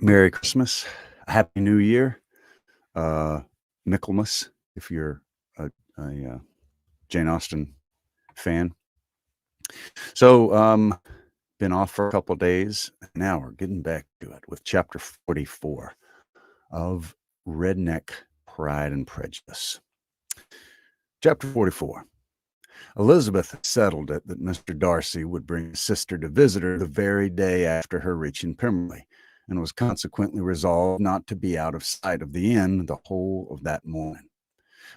Merry Christmas, Happy New Year, Michaelmas, if you're a Jane Austen fan. So, been off for a couple days. Now we're getting back to it with chapter 44 of Redneck, Pride and Prejudice. Chapter 44. Elizabeth had settled it that Mr. Darcy would bring his sister to visit her the very day after her reaching Pemberley, and was consequently resolved not to be out of sight of the inn the whole of that morning.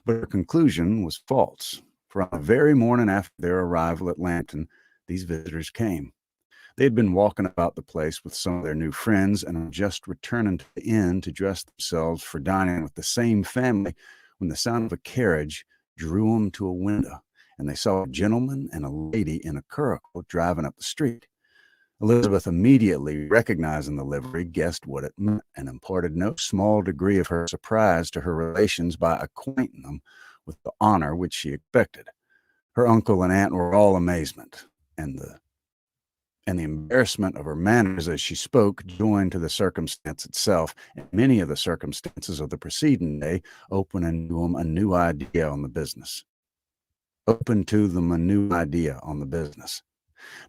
But her conclusion was false, for on the very morning after their arrival at Lambton, these visitors came. They had been walking about the place with some of their new friends, and were just returning to the inn to dress themselves for dining with the same family, when the sound of a carriage drew them to a window, and they saw a gentleman and a lady in a curricle driving up the street. Elizabeth, immediately recognizing the livery, guessed what it meant, and imparted no small degree of her surprise to her relations by acquainting them with the honor which she expected. Her uncle and aunt were all amazement, and the embarrassment of her manners as she spoke, joined to the circumstance itself, and many of the circumstances of the preceding day, opened to them a new idea on the business.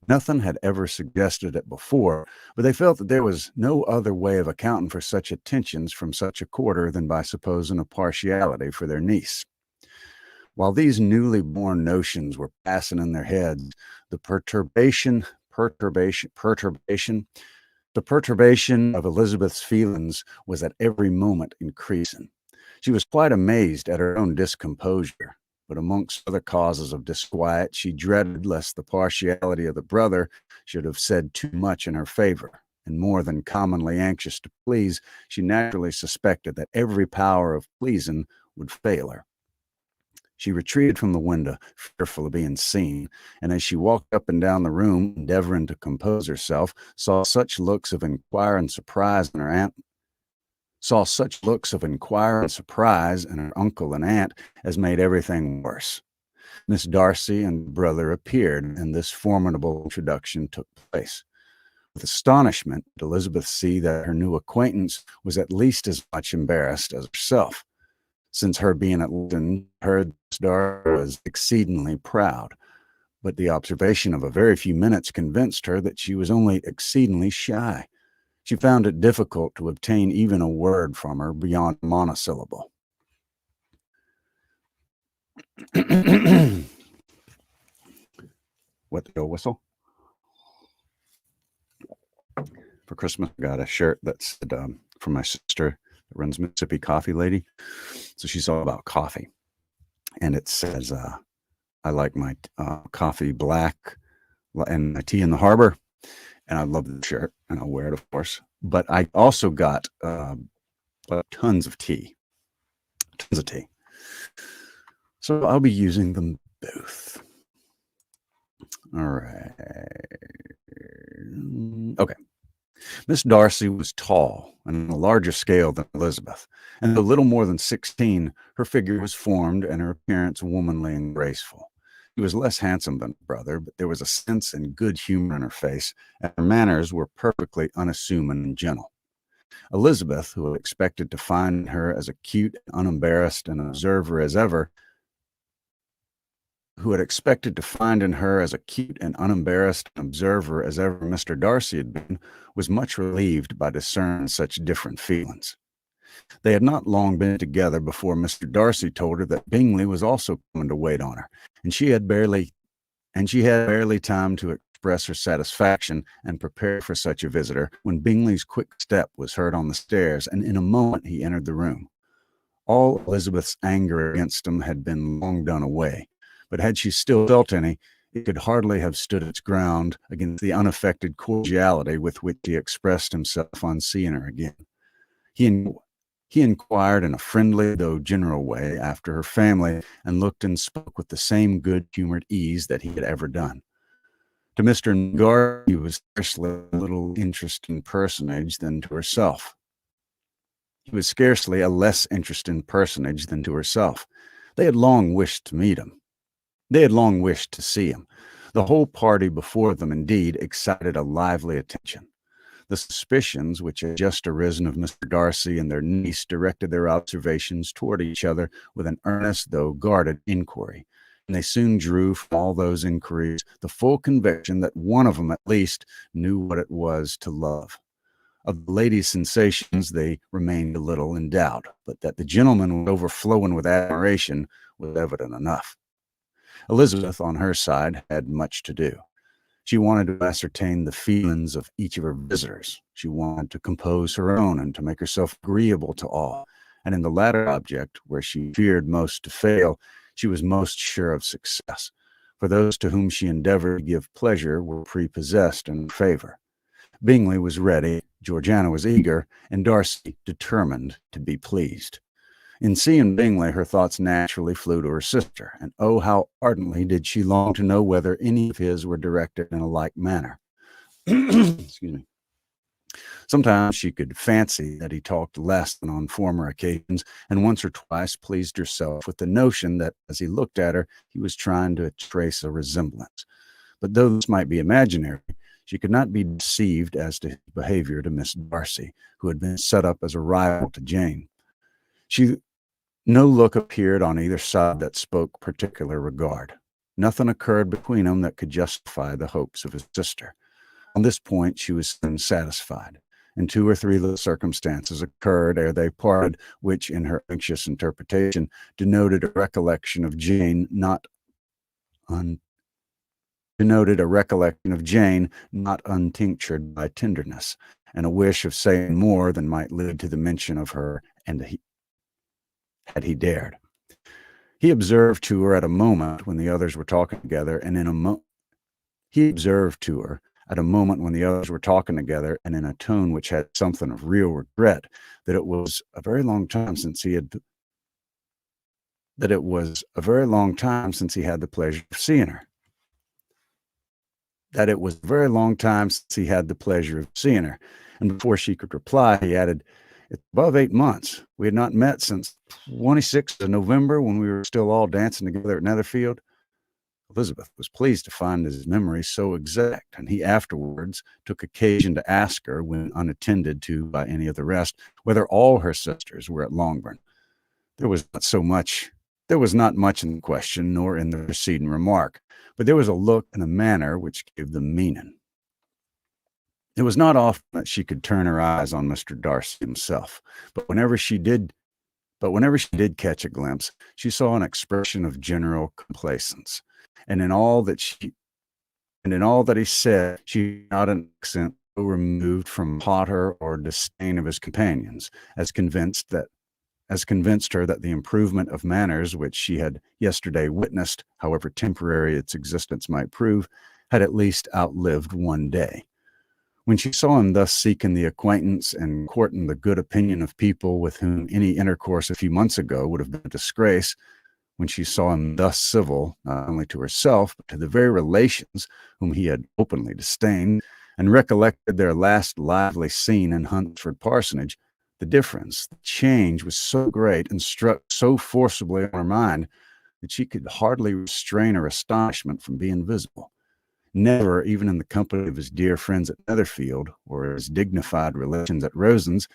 Nothing had ever suggested it before, but they felt that there was no other way of accounting for such attentions from such a quarter than by supposing a partiality for their niece. While these newly born notions were passing in their heads, the perturbation of Elizabeth's feelings was at every moment increasing. She was quite amazed at her own discomposure, but amongst other causes of disquiet, she dreaded lest the partiality of the brother should have said too much in her favor, and more than commonly anxious to please, she naturally suspected that every power of pleasing would fail her. She retreated from the window, fearful of being seen, and as she walked up and down the room, endeavoring to compose herself, saw such looks of inquiring surprise in her uncle and aunt as made everything worse. Miss Darcy and brother appeared, and this formidable introduction took place. With astonishment, Elizabeth saw that her new acquaintance was at least as much embarrassed as herself. Since her being at London, her Darcy was exceedingly proud, but the observation of a very few minutes convinced her that she was only exceedingly shy. She found it difficult to obtain even a word from her beyond a monosyllable. What the whistle? For Christmas, I got a shirt that said from my sister that runs Mississippi Coffee Lady. So she's all about coffee. And it says, I like my coffee black and my tea in the harbor. And I love the shirt, and I'll wear it, of course. But I also got tons of tea. So I'll be using them both. All right. Okay. Miss Darcy was tall and on a larger scale than Elizabeth, and though little more than 16, her figure was formed and her appearance womanly and graceful. She was less handsome than her brother, but there was a sense and good humor in her face, and her manners were perfectly unassuming and gentle. Elizabeth, who had expected to find her as acute and unembarrassed an observer as ever, Mr. Darcy had been, was much relieved by discerning such different feelings. They had not long been together before Mr. Darcy told her that Bingley was also coming to wait on her, and she had barely time to express her satisfaction and prepare for such a visitor when Bingley's quick step was heard on the stairs, and in a moment he entered the room. All Elizabeth's anger against him had been long done away, but had she still felt any, it could hardly have stood its ground against the unaffected cordiality with which he expressed himself on seeing her again. He inquired in a friendly though general way after her family, and looked and spoke with the same good-humored ease that he had ever done. To Mr. Ngar, he was scarcely a little interesting personage than to herself. He was scarcely a less interesting personage than to herself. They had long wished to meet him. They had long wished to see him. The whole party before them, indeed, excited a lively attention. The suspicions which had just arisen of Mr. Darcy and their niece directed their observations toward each other with an earnest though guarded inquiry, and they soon drew from all those inquiries the full conviction that one of them at least knew what it was to love. Of the lady's sensations they remained a little in doubt, but that the gentleman was overflowing with admiration was evident enough. Elizabeth, on her side, had much to do. She wanted to ascertain the feelings of each of her visitors. She wanted to compose her own and to make herself agreeable to all. And in the latter object, where she feared most to fail, she was most sure of success. For those to whom she endeavored to give pleasure were prepossessed in her favor. Bingley was ready, Georgiana was eager, and Darcy determined to be pleased. In seeing Bingley, her thoughts naturally flew to her sister, and oh, how ardently did she long to know whether any of his were directed in a like manner. Excuse me. Sometimes she could fancy that he talked less than on former occasions, and once or twice pleased herself with the notion that as he looked at her, he was trying to trace a resemblance. But though this might be imaginary, she could not be deceived as to his behavior to Miss Darcy, who had been set up as a rival to Jane. No look appeared on either side that spoke particular regard. Nothing occurred between them that could justify the hopes of his sister. On this point she was soon satisfied, and 2 or 3 little circumstances occurred ere they parted, which, in her anxious interpretation, denoted a recollection of Jane not untinctured by tenderness, and a wish of saying more than might lead to the mention of her, and had he dared. He observed to her at a moment when the others were talking together, and in a tone which had something of real regret, that it was a very long time since he had the pleasure of seeing her. And before she could reply, he added, "It's above 8 months. We had not met since 26th of November, when we were still all dancing together at Netherfield." Elizabeth was pleased to find his memory so exact, and he afterwards took occasion to ask her, when unattended to by any of the rest, whether all her sisters were at Longbourn. There was not much in the question, nor in the preceding remark, but there was a look and a manner which gave them meaning. It was not often that she could turn her eyes on Mr. Darcy himself, but whenever she did catch a glimpse, she saw an expression of general complacence, and in all that he said, she had not an accent so removed from hauteur or disdain of his companions, as convinced her that the improvement of manners which she had yesterday witnessed, however temporary its existence might prove, had at least outlived one day. When she saw him thus seeking the acquaintance and courting the good opinion of people with whom any intercourse a few months ago would have been a disgrace, when she saw him thus civil, not only to herself, but to the very relations whom he had openly disdained, and recollected their last lively scene in Hunsford Parsonage, the change was so great and struck so forcibly on her mind that she could hardly restrain her astonishment from being visible. Never, even in the company of his dear friends at Netherfield, or his dignified relations at Rosings,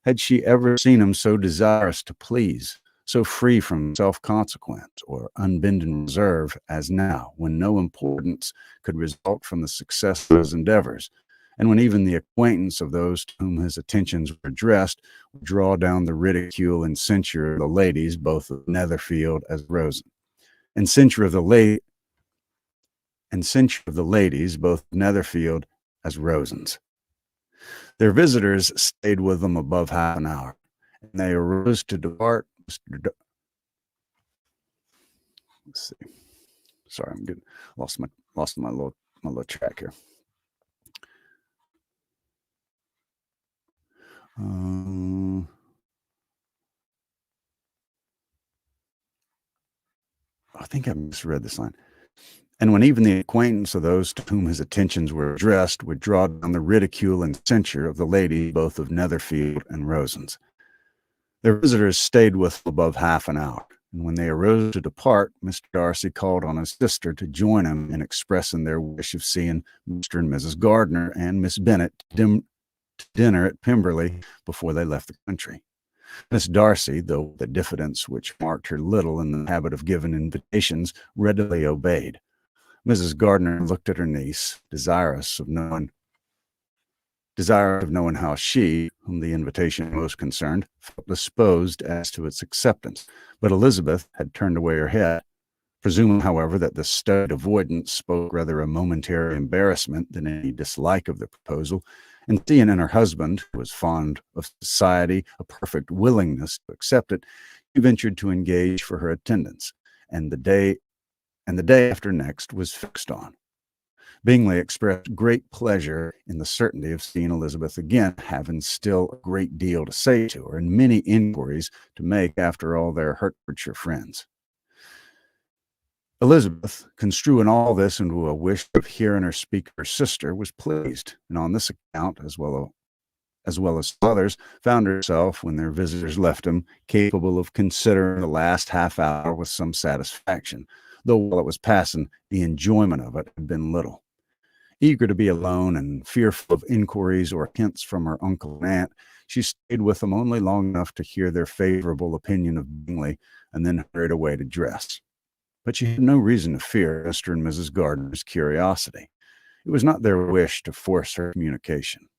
had she ever seen him so desirous to please, so free from self-consequence or unbending reserve as now, when no importance could result from the success of his endeavors, and when even the acquaintance of those to whom his attentions were addressed would draw down the ridicule and censure of the ladies both of Netherfield as Rosings, and censure of the ladies both of Netherfield as Rosings. Their visitors stayed with them above half an hour, and they arose to depart. Let's see. Sorry, I'm getting lost my little track here. I think I misread this line. And when even the acquaintance of those to whom his attentions were addressed would draw down the ridicule and censure of the lady both of Netherfield and Rosings. Their visitors stayed with them above half an hour, and when they arose to depart, Mr. Darcy called on his sister to join him in expressing their wish of seeing Mr. and Mrs. Gardiner and Miss Bennet to dinner at Pemberley before they left the country. Miss Darcy, though with a diffidence which marked her little in the habit of giving invitations, readily obeyed. Mrs. Gardiner looked at her niece, desirous of knowing how she, whom the invitation most concerned, felt disposed as to its acceptance, but Elizabeth had turned away her head. Presuming, however, that the studied avoidance spoke rather a momentary embarrassment than any dislike of the proposal, and seeing in her husband, who was fond of society, a perfect willingness to accept it, she ventured to engage for her attendance, and the day after next was fixed on. Bingley expressed great pleasure in the certainty of seeing Elizabeth again, having still a great deal to say to her and many inquiries to make after all their Hertfordshire friends. Elizabeth, construing all this into a wish of hearing her speak of her sister, was pleased, and on this account, as well as others, found herself, when their visitors left him, capable of considering the last half hour with some satisfaction, though while it was passing, the enjoyment of it had been little. Eager to be alone and fearful of inquiries or hints from her uncle and aunt, she stayed with them only long enough to hear their favorable opinion of Bingley, and then hurried away to dress. But she had no reason to fear Mr. and Mrs. Gardiner's curiosity. It was not their wish to force her communication.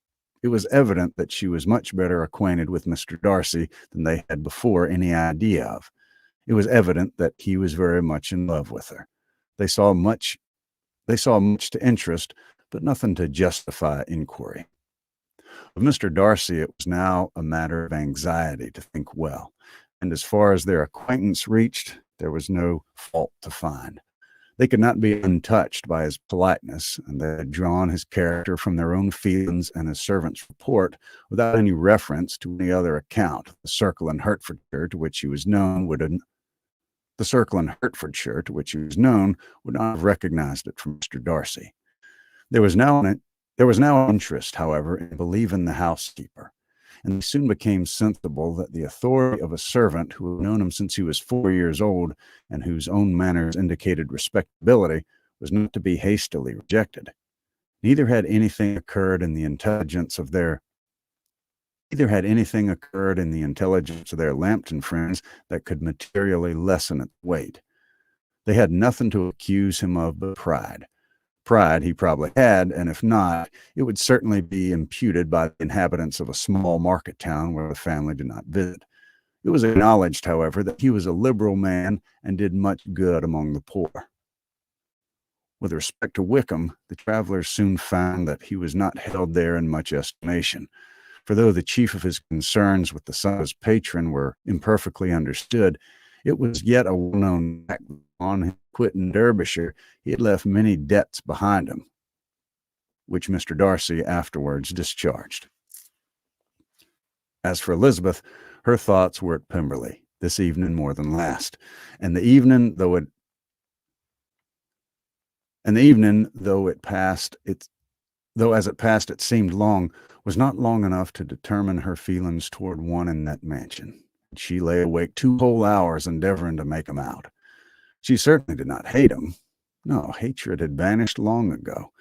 It was evident that she was much better acquainted with Mr. Darcy than they had before any idea of. It was evident that he was very much in love with her. They saw much to interest, but nothing to justify inquiry. Of Mr. Darcy, it was now a matter of anxiety to think well, and as far as their acquaintance reached, there was no fault to find. They could not be untouched by his politeness, and they had drawn his character from their own feelings and his servant's report, without any reference to any other account. The circle in Hertfordshire to which he was known would not have recognized it from Mr. Darcy. There was now an interest, however, in believing the housekeeper, and they soon became sensible that the authority of a servant who had known him since he was 4 years old, and whose own manners indicated respectability, was not to be hastily rejected. Neither had anything occurred in the intelligence of their Lambton friends that could materially lessen its weight. They had nothing to accuse him of but pride. Pride he probably had, and if not, it would certainly be imputed by the inhabitants of a small market town where the family did not visit. It was acknowledged, however, that he was a liberal man and did much good among the poor. With respect to Wickham, the travellers soon found that he was not held there in much estimation, for though the chief of his concerns with the son of his patron were imperfectly understood, it was yet a well-known fact that on his quitting Derbyshire he had left many debts behind him, which Mr. Darcy afterwards discharged. As for Elizabeth, her thoughts were at Pemberley, this evening more than last, and the evening, though as it passed it seemed long, was not long enough to determine her feelings toward one in that mansion. She lay awake 2 whole hours endeavoring to make him out. She certainly did not hate him. No, hatred had vanished long ago,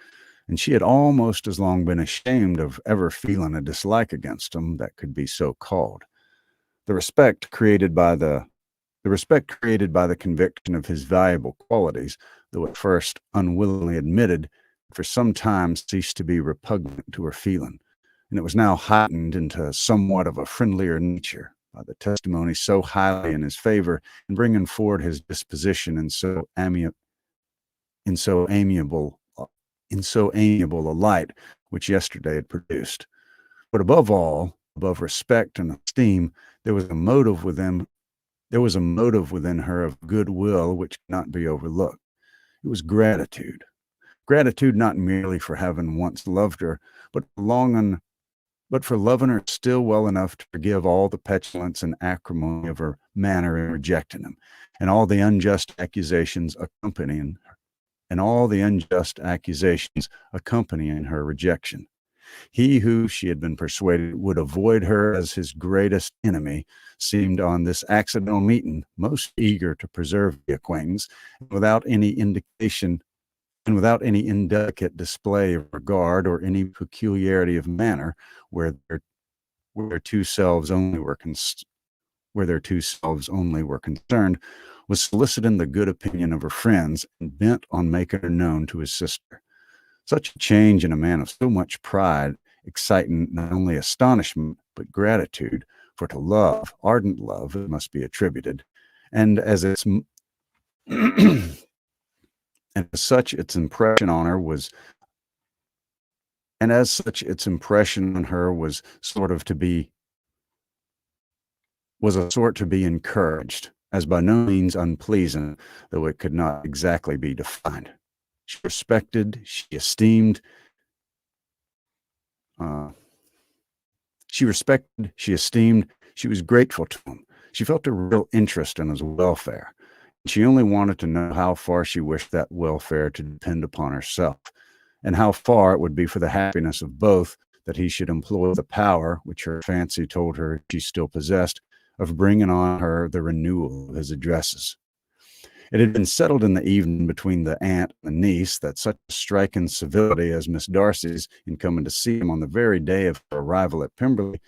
and she had almost as long been ashamed of ever feeling a dislike against him that could be so called. The respect created by the conviction of his valuable qualities, though at first unwillingly admitted, for some time ceased to be repugnant to her feeling, and it was now heightened into somewhat of a friendlier nature by the testimony so highly in his favor, and bringing forward his disposition in so amiable a light which yesterday had produced. But above all, above respect and esteem, there was a motive within her of goodwill which could not be overlooked. It was gratitude. Gratitude not merely for having once loved her, but for loving her still well enough to forgive all the petulance and acrimony of her manner in rejecting him, and all the unjust accusations accompanying her rejection. He who, she had been persuaded, would avoid her as his greatest enemy, seemed on this accidental meeting most eager to preserve the acquaintance, without any indication and without any indelicate display of regard or any peculiarity of manner, where their two selves only were concerned, was soliciting the good opinion of her friends and bent on making her known to his sister. Such a change in a man of so much pride, exciting not only astonishment but gratitude, for to love, ardent love, it must be attributed, and as its and as such its impression on her was and as such its impression on her was a sort to be encouraged, as by no means unpleasing, though it could not exactly be defined. She respected, she esteemed, she was grateful to him. She felt a real interest in his welfare. She only wanted to know how far she wished that welfare to depend upon herself, and how far it would be for the happiness of both that he should employ the power, which her fancy told her she still possessed, of bringing on her the renewal of his addresses. It had been settled in the evening between the aunt and the niece that such a striking civility as Miss Darcy's in coming to see him on the very day of her arrival at Pemberley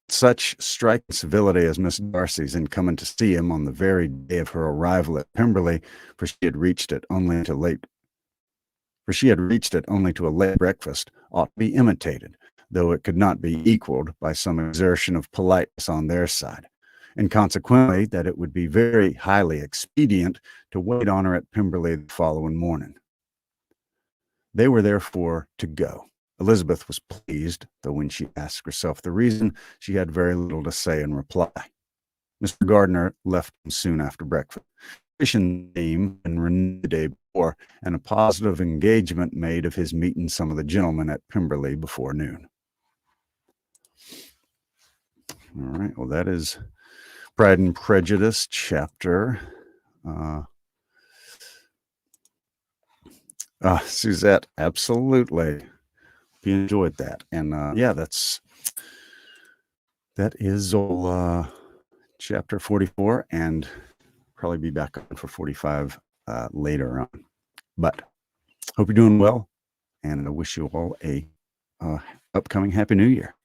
such striking civility as Miss Darcy's in coming to see him on the very day of her arrival at Pemberley, for she had reached it only to a late breakfast, ought to be imitated, though it could not be equaled by some exertion of politeness on their side, and consequently that it would be very highly expedient to wait on her at Pemberley the following morning. They were therefore to go. Elizabeth was pleased, though when she asked herself the reason, she had very little to say in reply. Mr. Gardiner left him soon after breakfast. Narration theme and renewed the day before, and a positive engagement made of his meeting some of the gentlemen at Pemberley before noon. All right, well, that is Pride and Prejudice, chapter. Suzette, absolutely. Hope you enjoyed that. And yeah, that is all chapter 44, and probably be back on for 45 later on. But hope you're doing well, and I wish you all a upcoming Happy New Year.